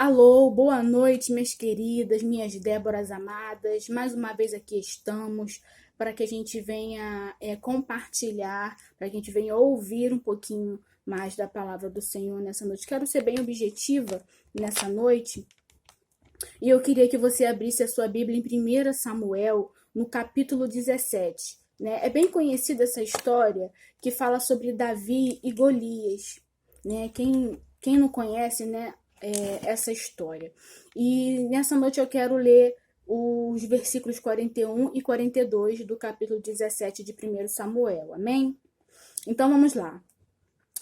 Alô, boa noite, minhas queridas, minhas Déboras amadas. Mais uma vez aqui estamos para que a gente venha compartilhar, para que a gente venha ouvir um pouquinho mais da palavra do Senhor nessa noite. Quero ser bem objetiva nessa noite e eu queria que você abrisse a sua Bíblia em 1 Samuel, no capítulo 17. Né? É bem conhecida essa história que fala sobre Davi e Golias. Né? Quem não conhece, né? Essa história. E nessa noite eu quero ler os versículos 41 e 42 do capítulo 17 de 1 Samuel. Amém? Então vamos lá.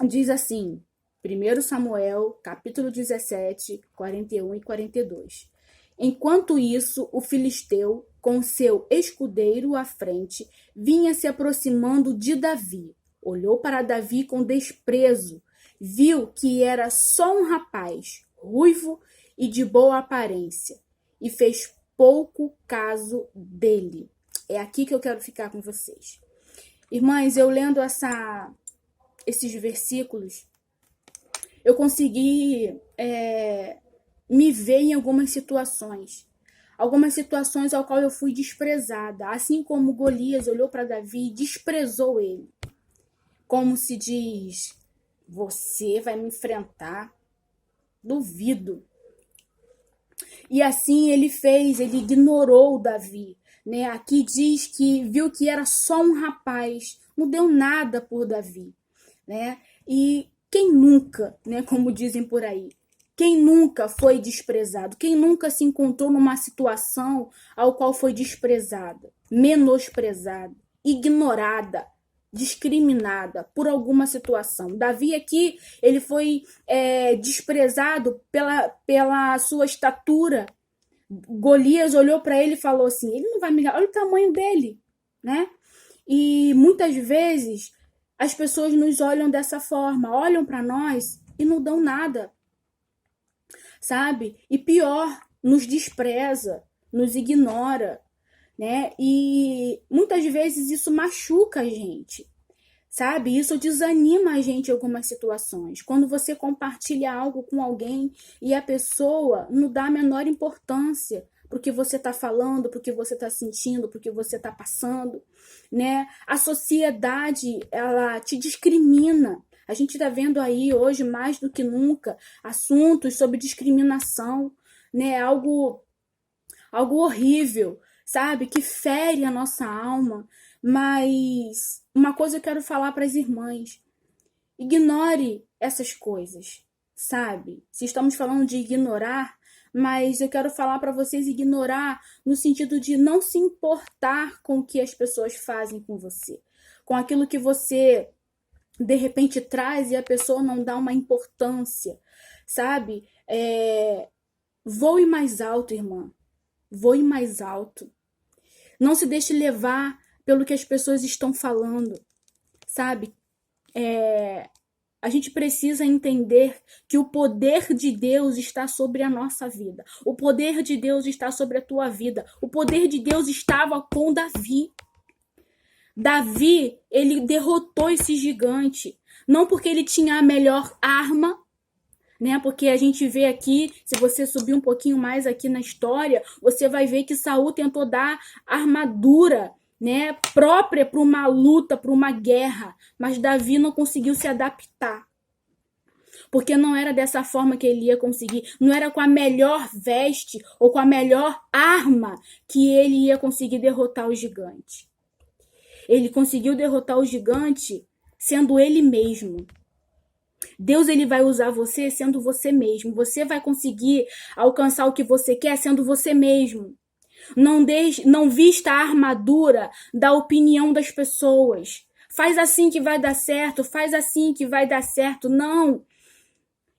Diz assim, 1 Samuel, capítulo 17, 41 e 42. Enquanto isso, o filisteu, com seu escudeiro à frente, vinha se aproximando de Davi. Olhou para Davi com desprezo, viu que era só um rapaz, ruivo e de boa aparência, e fez pouco caso dele. É aqui que eu quero ficar com vocês. Irmãs, eu lendo esses versículos, eu consegui me ver em algumas situações ao qual eu fui desprezada, assim como Golias olhou para Davi e desprezou ele, como se diz, você vai me enfrentar? Duvido. E assim ele ignorou Davi, né? Aqui diz que viu que era só um rapaz, não deu nada por Davi, né? E quem nunca, né, como dizem por aí, quem nunca foi desprezado, quem nunca se encontrou numa situação ao qual foi desprezada, menosprezada, ignorada, discriminada por alguma situação. Davi aqui, ele foi desprezado pela sua estatura. Golias olhou para ele e falou assim, ele não vai me... Olha o tamanho dele, né? E muitas vezes as pessoas nos olham dessa forma, olham para nós e não dão nada, sabe? E pior, nos despreza, nos ignora, né? E muitas vezes isso machuca a gente, sabe? Isso desanima a gente em algumas situações. Quando você compartilha algo com alguém e a pessoa não dá a menor importância porque você está falando, porque você está sentindo, porque você está passando, né? A sociedade, ela te discrimina. A gente está vendo aí hoje, mais do que nunca, assuntos sobre discriminação, né? Algo horrível, sabe? Que fere a nossa alma. Mas uma coisa eu quero falar para as irmãs. Ignore essas coisas, sabe? Se estamos falando de ignorar, mas eu quero falar para vocês ignorar no sentido de não se importar com o que as pessoas fazem com você, com aquilo que você de repente traz e a pessoa não dá uma importância, sabe? Voe mais alto, irmã. Voe mais alto. Não se deixe levar pelo que as pessoas estão falando, sabe? A gente precisa entender que o poder de Deus está sobre a nossa vida. O poder de Deus está sobre a tua vida. O poder de Deus estava com Davi. Davi, ele derrotou esse gigante. Não porque ele tinha a melhor arma, né? Porque a gente vê aqui, se você subir um pouquinho mais aqui na história, você vai ver que Saul tentou dar armadura, né, própria para uma luta, para uma guerra, mas Davi não conseguiu se adaptar. Porque não era dessa forma que ele ia conseguir, não era com a melhor veste ou com a melhor arma que ele ia conseguir derrotar o gigante. Ele conseguiu derrotar o gigante sendo ele mesmo. Deus, ele vai usar você sendo você mesmo. Você vai conseguir alcançar o que você quer sendo você mesmo. Não vista a armadura da opinião das pessoas. Faz assim que vai dar certo, faz assim que vai dar certo. Não.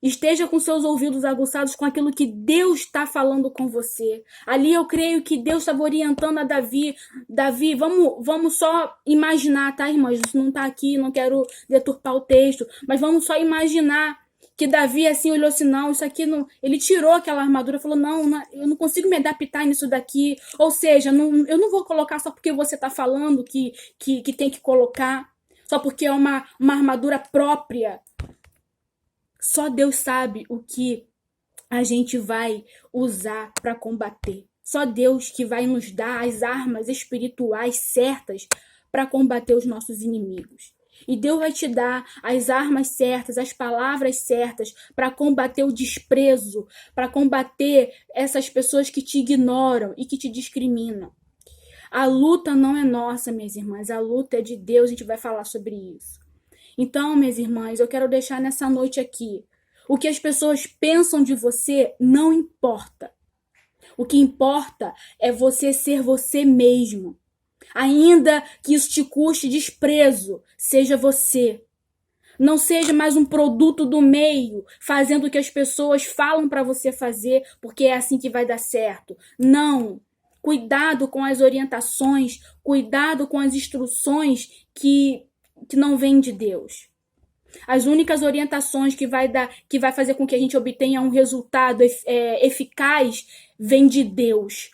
Esteja com seus ouvidos aguçados com aquilo que Deus está falando com você. Ali eu creio que Deus estava orientando a Davi. Davi, vamos só imaginar, tá, irmãs? Isso não está aqui, não quero deturpar o texto. Mas vamos só imaginar que Davi assim olhou assim, não, isso aqui não... Ele tirou aquela armadura e falou, não, eu não consigo me adaptar nisso daqui. Ou seja, eu não vou colocar só porque você está falando que tem que colocar. Só porque é uma armadura própria. Só Deus sabe o que a gente vai usar para combater. Só Deus que vai nos dar as armas espirituais certas para combater os nossos inimigos. E Deus vai te dar as armas certas, as palavras certas para combater o desprezo, para combater essas pessoas que te ignoram e que te discriminam. A luta não é nossa, minhas irmãs, a luta é de Deus, a gente vai falar sobre isso. Então, minhas irmãs, eu quero deixar nessa noite aqui, o que as pessoas pensam de você não importa. O que importa é você ser você mesmo. Ainda que isso te custe desprezo, seja você. Não seja mais um produto do meio, fazendo o que as pessoas falam para você fazer, porque é assim que vai dar certo. Não. Cuidado com as orientações, cuidado com as instruções que não vêm de Deus. As únicas orientações que vai fazer com que a gente obtenha um resultado eficaz vem de Deus.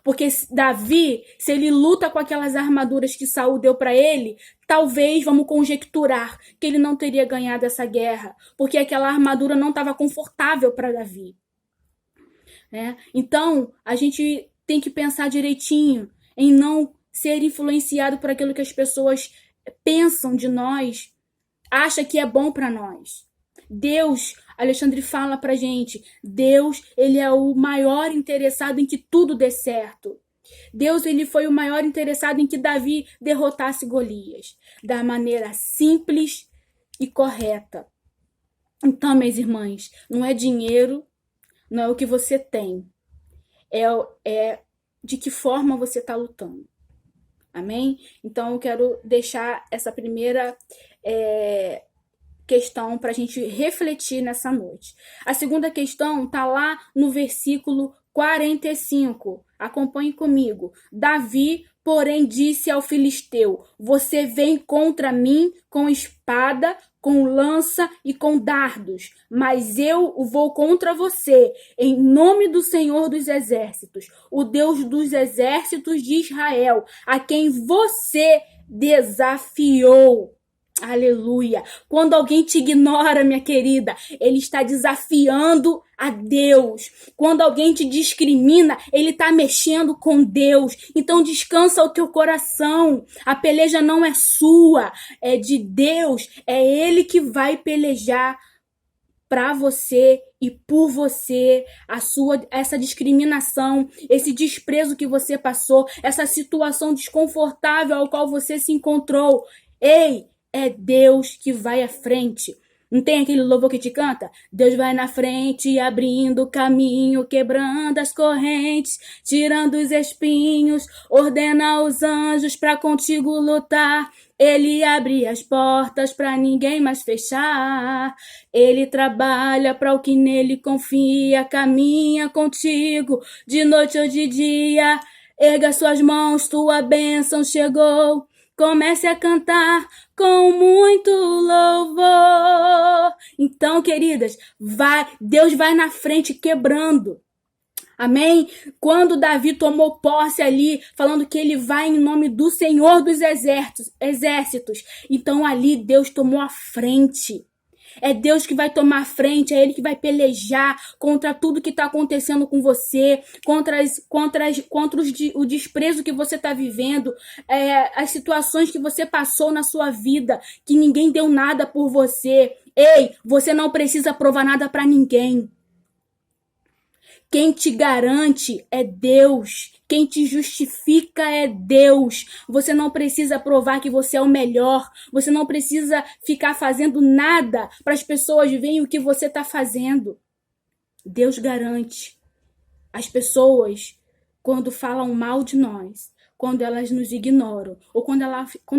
Porque Davi, se ele luta com aquelas armaduras que Saul deu para ele, talvez, vamos conjecturar, que ele não teria ganhado essa guerra, porque aquela armadura não estava confortável para Davi. Então, a gente tem que pensar direitinho em não ser influenciado por aquilo que as pessoas pensam de nós, acha que é bom para nós. Deus, Alexandre fala pra gente, Deus, ele é o maior interessado em que tudo dê certo. Deus, ele foi o maior interessado em que Davi derrotasse Golias, da maneira simples e correta. Então, minhas irmãs, não é dinheiro, não é o que você tem, é de que forma você está lutando. Amém? Então, eu quero deixar essa primeira questão para a gente refletir nessa noite. A segunda questão está lá no versículo 45. Acompanhe comigo. Davi, porém, disse ao filisteu: você vem contra mim com espada, com lança e com dardos, mas eu vou contra você, em nome do Senhor dos Exércitos, o Deus dos exércitos de Israel, a quem você desafiou. Aleluia. Quando alguém te ignora, minha querida, ele está desafiando a Deus. Quando alguém te discrimina, ele está mexendo com Deus. Então descansa o teu coração. A peleja não é sua, é de Deus. É ele que vai pelejar para você e por você, essa discriminação, esse desprezo que você passou, essa situação desconfortável ao qual você se encontrou. Ei, é Deus que vai à frente. Não tem aquele louvor que te canta? Deus vai na frente, abrindo o caminho, quebrando as correntes, tirando os espinhos, ordena os anjos para contigo lutar. Ele abre as portas para ninguém mais fechar. Ele trabalha para o que nele confia, caminha contigo de noite ou de dia. Erga suas mãos, tua bênção chegou. Comece a cantar com muito louvor. Então, queridas, Deus vai na frente quebrando. Amém? Quando Davi tomou posse ali, falando que ele vai em nome do Senhor dos exércitos, então ali Deus tomou a frente. É Deus que vai tomar a frente, é Ele que vai pelejar contra tudo que está acontecendo com você, contra o desprezo que você está vivendo, as situações que você passou na sua vida, que ninguém deu nada por você. Ei, você não precisa provar nada para ninguém. Quem te garante é Deus. Quem te justifica é Deus. Você não precisa provar que você é o melhor. Você não precisa ficar fazendo nada para as pessoas verem o que você está fazendo. Deus garante. As pessoas, quando falam mal de nós, quando elas nos ignoram, ou quando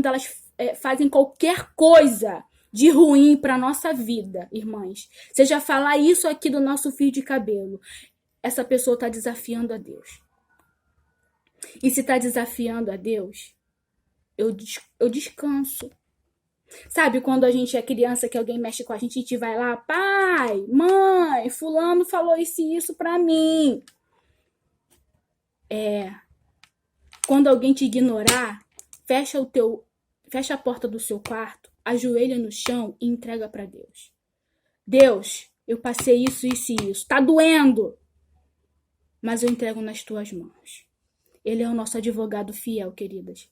elas fazem qualquer coisa de ruim para a nossa vida, irmãs, seja falar isso aqui do nosso fio de cabelo, essa pessoa está desafiando a Deus. E se está desafiando a Deus, eu descanso. Sabe quando a gente é criança, que alguém mexe com a gente vai lá, pai, mãe, fulano falou isso pra mim. Quando alguém te ignorar, fecha a porta do seu quarto, ajoelha no chão e entrega para Deus. Deus, eu passei isso, isso e isso. Tá doendo, mas eu entrego nas tuas mãos. Ele é o nosso advogado fiel, queridas.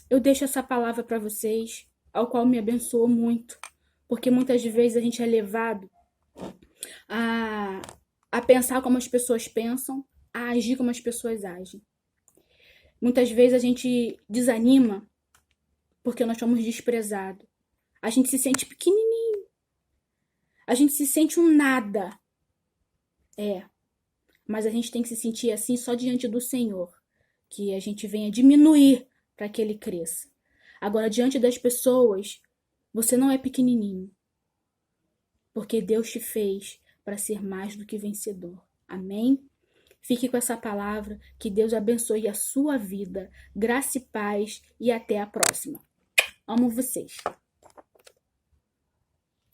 Eu deixo essa palavra para vocês, ao qual me abençoou muito, porque muitas vezes a gente é levado a pensar como as pessoas pensam, a agir como as pessoas agem. Muitas vezes a gente desanima porque nós somos desprezados. A gente se sente pequenininho. A gente se sente um nada. Mas a gente tem que se sentir assim só diante do Senhor, que a gente venha diminuir para que Ele cresça. Agora, diante das pessoas, você não é pequenininho, porque Deus te fez para ser mais do que vencedor. Amém? Fique com essa palavra, que Deus abençoe a sua vida, graça e paz, e até a próxima. Amo vocês.